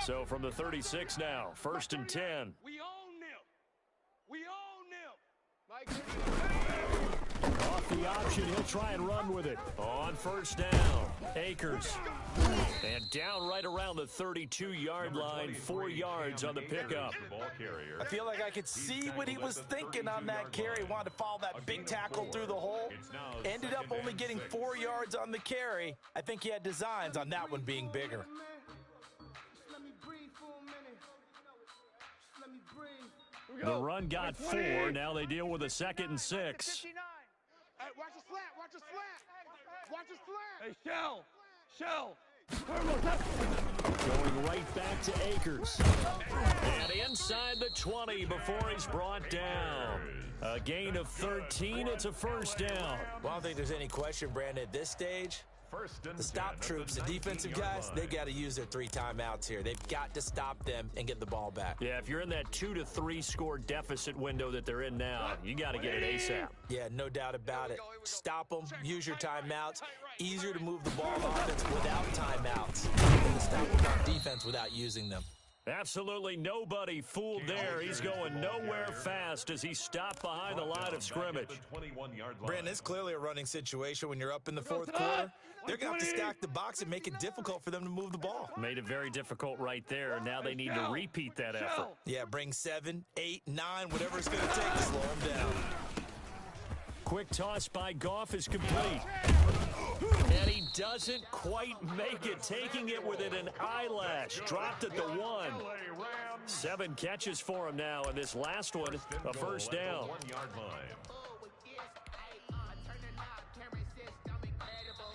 So from the 36 now, 1st and 10. We own them. We own them. Off the option, he'll try and run with it. On first down, Akers. And down right around the 32-yard line, 4 yards on the pickup. I feel like I could see what he was thinking on that carry. Wanted to follow that big tackle through the hole. Ended up only getting 4 yards on the carry. I think he had designs on that one being bigger. Let me breathe for a minute. Let me breathe. The run got 4. Now they deal with a 2nd and 6. 59. Hey, watch the slant. Watch the slant. Watch the slant. Hey, Shell. Going right back to Akers. And inside the 20 before he's brought down. A gain of 13. It's a first down. Well, I don't think there's any question, Brandon, at this stage. The stop troops, the defensive guys, they got to use their 3 timeouts here. They've got to stop them and get the ball back. Yeah, if you're in that 2 to 3 score deficit window that they're in now, you got to get it ASAP. Yeah, no doubt about it. Stop them, use your timeouts. Easier to move the ball offense without timeouts than to stop them on defense without using them. Absolutely nobody fooled there. He's going nowhere fast as he stopped behind the line of scrimmage. Brandon, it's clearly a running situation when you're up in the 4th quarter. They're going to have to stack the box and make it difficult for them to move the ball. Made it very difficult right there. Now they need to repeat that effort. Yeah, bring 7, 8, 9, whatever it's going to take to slow them down. Quick toss by Goff is complete. And he doesn't quite make it, taking it within an eyelash. Dropped at the 1. 7 catches for him now, and this last one, a first down.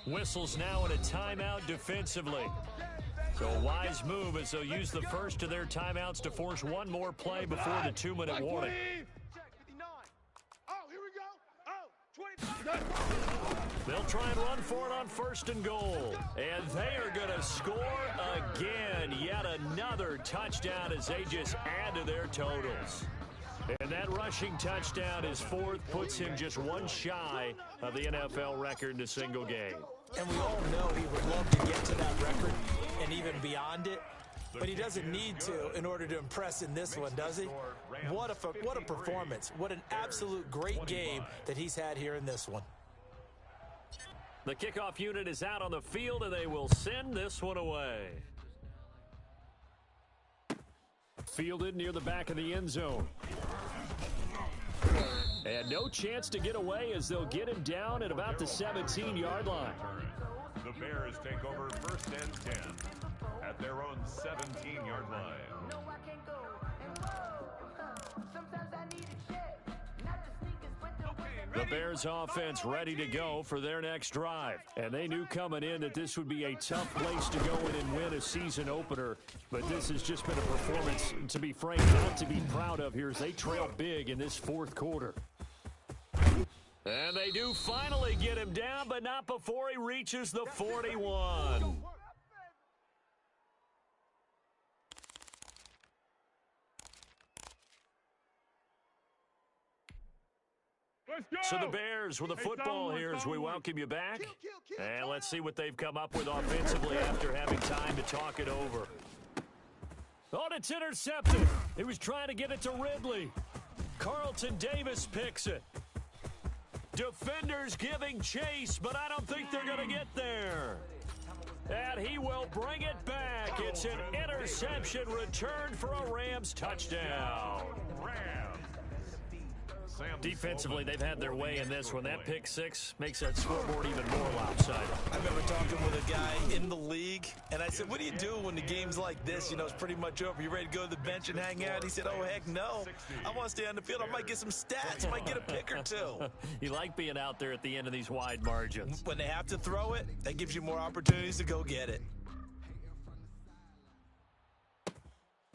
Whistles now in a timeout defensively. So a wise move as they'll use the first of their timeouts to force one more play before the 2-minute warning. They'll try and run for it on 1st and goal. And they are going to score again. Yet another touchdown as they just add to their totals. And that rushing touchdown, his 4th, puts him just 1 shy of the NFL record in a single game. And we all know he would love to get to that record and even beyond it. But he doesn't need to in order to impress in this one, does he? What a performance. What an absolute great game that he's had here in this one. The kickoff unit is out on the field, and they will send this one away. Fielded near the back of the end zone. And no chance to get away as they'll get him down at about the 17-yard line. The Bears take over 1st and 10 at their own 17-yard line. No, I can't go. And whoa, sometimes I need a check. Not the sneakers, but the The Bears offense ready to go for their next drive. And they knew coming in that this would be a tough place to go in and win a season opener. But this has just been a performance, to be frank, not to be proud of here as they trail big in this 4th quarter. And they do finally get him down, but not before he reaches the 41. So the Bears with the football here as we welcome you back. And let's see what they've come up with offensively after having time to talk it over. Oh, it's intercepted. He was trying to get it to Ridley. Carlton Davis picks it. Defenders giving chase, but I don't think they're going to get there. And he will bring it back. It's an interception returned for a Rams touchdown. Defensively, they've had their way in this one. That pick 6 makes that scoreboard even more lopsided. I remember talking with a guy in the league, and I said, what do you do when the game's like this? You know, it's pretty much over. You ready to go to the bench and hang out? He said, oh, heck no. I want to stay on the field. I might get some stats. I might get a pick or 2. You like being out there at the end of these wide margins. When they have to throw it, that gives you more opportunities to go get it.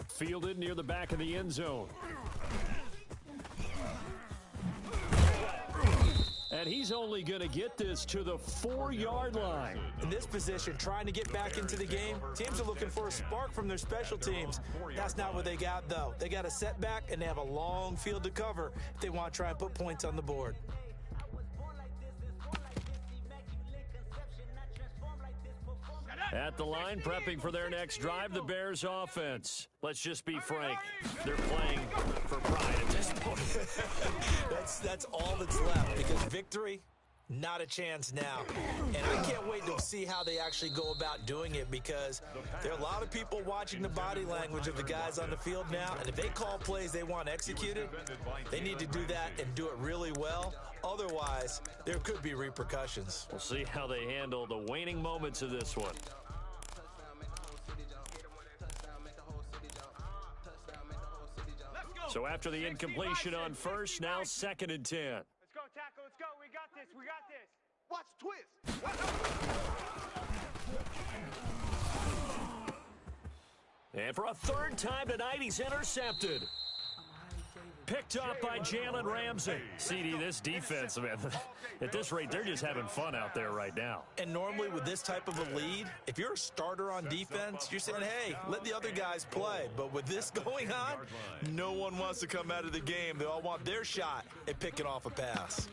Fielded near the back of the end zone. And he's only going to get this to the 4-yard line. In this position, trying to get back into the game, teams are looking for a spark from their special teams. That's not what they got, though. They got a setback, and they have a long field to cover if they want to try and put points on the board. At the line, prepping for their next drive, the Bears offense. Let's just be frank. They're playing for pride at this point. That's all that's left, because victory, not a chance now. And I can't wait to see how they actually go about doing it, because there are a lot of people watching the body language of the guys on the field now, and if they call plays they want executed, they need to do that and do it really well. Otherwise, there could be repercussions. We'll see how they handle the waning moments of this one. So after the incompletion on first, now 2nd and 10. Let's go, tackle. Let's go. We got this. We got this. Watch the twist. And for a 3rd time tonight, he's intercepted. Picked up by Jalen Ramsey. CD, this defense, man, at this rate, they're just having fun out there right now. And normally with this type of a lead, if you're a starter on defense, you're saying, hey, let the other guys play. But with this going on, no one wants to come out of the game. They all want their shot at picking off a pass.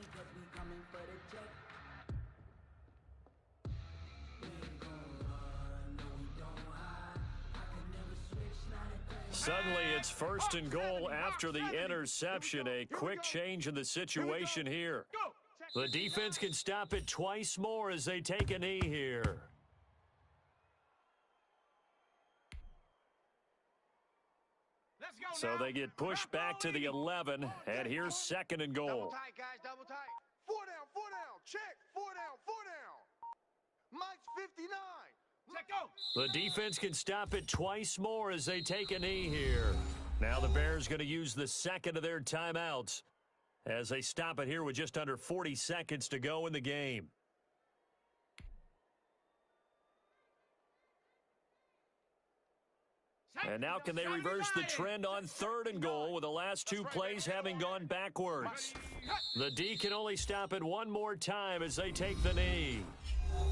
Suddenly, it's 1st and goal after the interception. A quick change in the situation here. The defense can stop it twice more as they take a knee here. So they get pushed back to the 11, and here's 2nd and goal. Double tight, guys. Double tight. 4 down. Check. 4 down. Mike's 59. Let go. The defense can stop it twice more as they take a knee here. Now the Bears going to use the 2nd of their timeouts as they stop it here with just under 40 seconds to go in the game. And now can they reverse the trend on 3rd and goal with the last 2 plays having gone backwards? The D can only stop it one more time as they take the knee.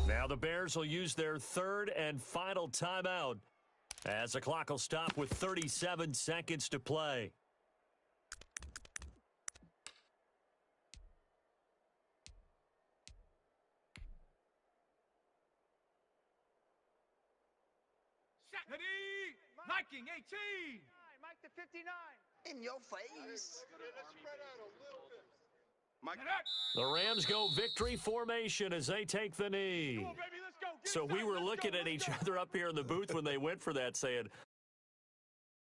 Now the Bears will use their 3rd and final timeout as the clock will stop with 37 seconds to play. Ready? Miking 18. Mike to 59. In your face. The Rams go victory formation as they take the knee. So we were looking at each other up here in the booth when they went for that, saying,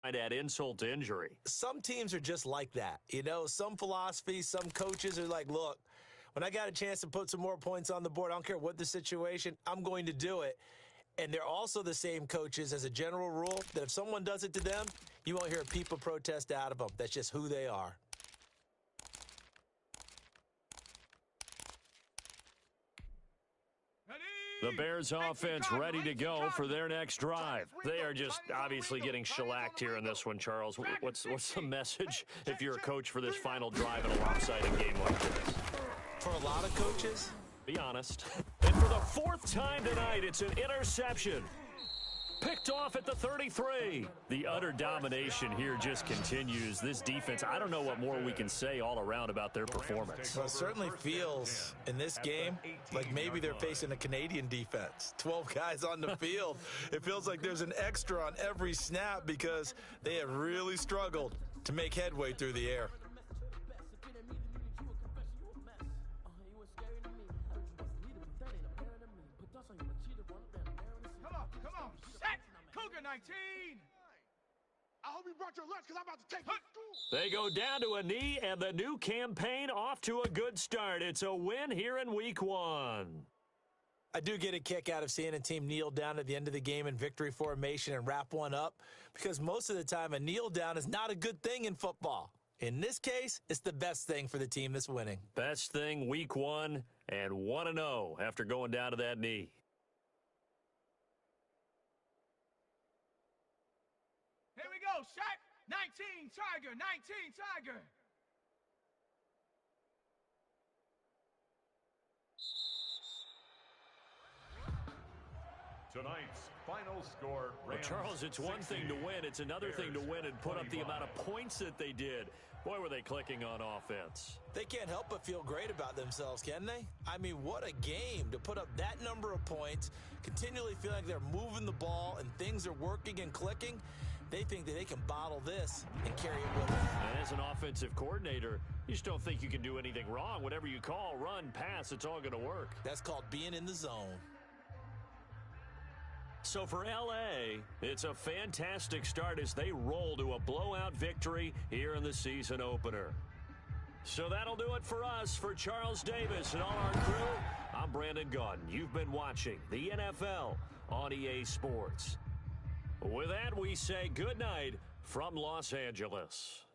I'd add insult to injury. Some teams are just like that. You know, some philosophies, some coaches are like, look, when I got a chance to put some more points on the board, I don't care what the situation, I'm going to do it. And they're also the same coaches as a general rule that if someone does it to them, you won't hear a people protest out of them. That's just who they are. The Bears offense ready to go for their next drive. They are just obviously getting shellacked here in this one, Charles. What's the message if you're a coach for this final drive in a lopsided game like this? For a lot of coaches, be honest. And for the 4th time tonight, it's an interception. Picked off at the 33. The utter domination here just continues. This defense, I don't know what more we can say all around about their performance. Well, it certainly feels in this game like maybe they're facing a Canadian defense. 12 guys on the field. It feels like there's an extra on every snap because they have really struggled to make headway through the air. Come on. Set. Cougar 19. I hope you brought your lunch because I'm about to take you to school. They go down to a knee, and the new campaign off to a good start. It's a win here in Week 1. I do get a kick out of seeing a team kneel down at the end of the game in victory formation and wrap one up because most of the time a kneel down is not a good thing in football. In this case, it's the best thing for the team that's winning. Best thing Week 1 and 1-0 after going down to that knee. Here we go, Shaq. 19, Tiger. 19, Tiger. Tonight's final score. Well, Charles, it's one thing to win. It's another thing to win and put up the amount of points that they did. Boy, were they clicking on offense. They can't help but feel great about themselves, can they? I mean, what a game to put up that number of points, continually feel like they're moving the ball and things are working and clicking. They think that they can bottle this and carry it with them. And as an offensive coordinator, you just don't think you can do anything wrong. Whatever you call, run, pass, it's all going to work. That's called being in the zone. So for LA, it's a fantastic start as they roll to a blowout victory here in the season opener. So that'll do it for us. For Charles Davis and all our crew, I'm Brandon Gaudin. You've been watching the NFL on EA Sports. With that, we say good night from Los Angeles.